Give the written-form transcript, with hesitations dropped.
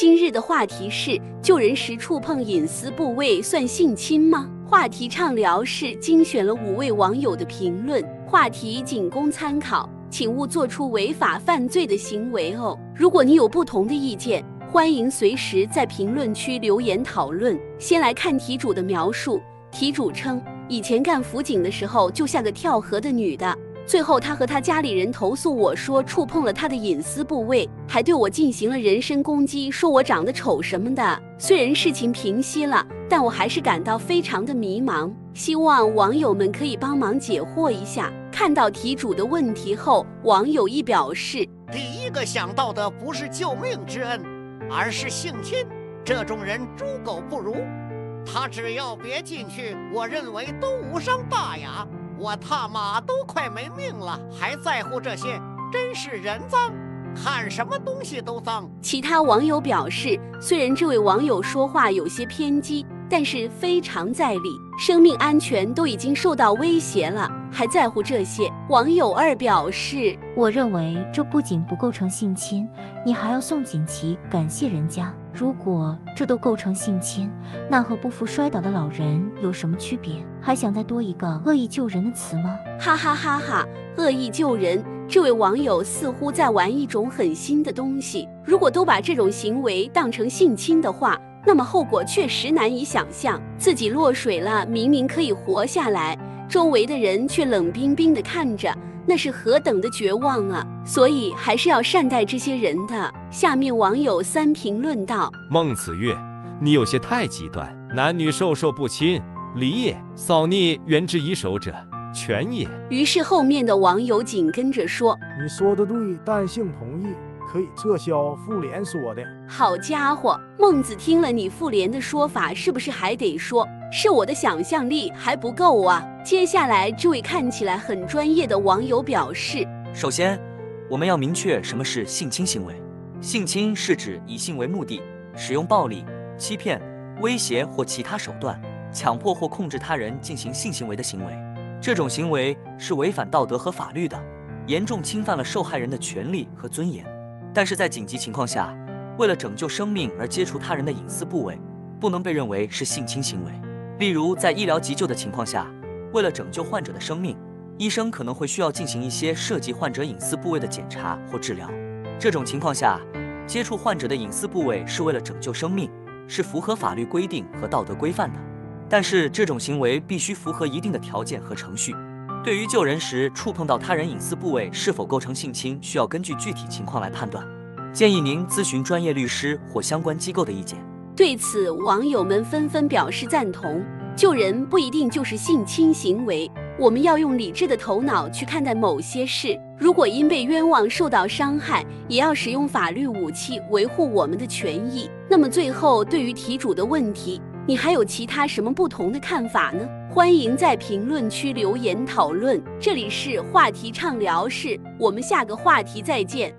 今日的话题是：救人时触碰隐私部位算性侵吗？话题畅聊室精选了5位网友的评论，话题仅供参考，请勿做出违法犯罪的行为哦。如果你有不同的意见，欢迎随时在评论区留言讨论。先来看题主的描述，题主称以前干辅警的时候就像个跳河的女的，最后他和他家里人投诉我说触碰了他的隐私部位，还对我进行了人身攻击，说我长得丑什么的。虽然事情平息了，但我还是感到非常的迷茫，希望网友们可以帮忙解惑一下。看到题主的问题后，网友一表示，第一个想到的不是救命之恩，而是性侵，这种人猪狗不如。他只要别进去，我认为都无伤大雅。我他妈都快没命了，还在乎这些，真是人脏，看什么东西都脏。其他网友表示，虽然这位网友说话有些偏激，但是非常在理，生命安全都已经受到威胁了，还在乎这些。网友2表示，我认为这不仅不构成性侵，你还要送锦旗感谢人家。如果这都构成性侵，那和不服摔倒的老人有什么区别？还想再多一个恶意救人的词吗？哈哈哈哈！恶意救人，这位网友似乎在玩一种很新的东西。如果都把这种行为当成性侵的话，那么后果确实难以想象。自己落水了，明明可以活下来，周围的人却冷冰冰地看着，那是何等的绝望啊！所以还是要善待这些人的。下面网友3评论道：孟子月，你有些太极端，男女授受不亲，礼也；扫逆原之以守者，权也。于是后面的网友紧跟着说：你说的对，但性同意可以撤销妇联说的。好家伙，孟子听了你妇联的说法，是不是还得说是我的想象力还不够啊？接下来这位看起来很专业的网友表示，首先我们要明确什么是性侵行为。性侵是指以性为目的，使用暴力、欺骗、威胁或其他手段，强迫或控制他人进行性行为的行为。这种行为是违反道德和法律的，严重侵犯了受害人的权利和尊严。但是在紧急情况下，为了拯救生命而接触他人的隐私部位，不能被认为是性侵行为。例如，在医疗急救的情况下，为了拯救患者的生命，医生可能会需要进行一些涉及患者隐私部位的检查或治疗。这种情况下，接触患者的隐私部位是为了拯救生命，是符合法律规定和道德规范的。但是这种行为必须符合一定的条件和程序。对于救人时触碰到他人隐私部位是否构成性侵，需要根据具体情况来判断。建议您咨询专业律师或相关机构的意见。对此，网友们纷纷表示赞同。救人不一定就是性侵行为，我们要用理智的头脑去看待某些事。如果因被冤枉受到伤害，也要使用法律武器维护我们的权益。那么最后，对于题主的问题，你还有其他什么不同的看法呢？欢迎在评论区留言讨论。这里是话题畅聊室，我们下个话题再见。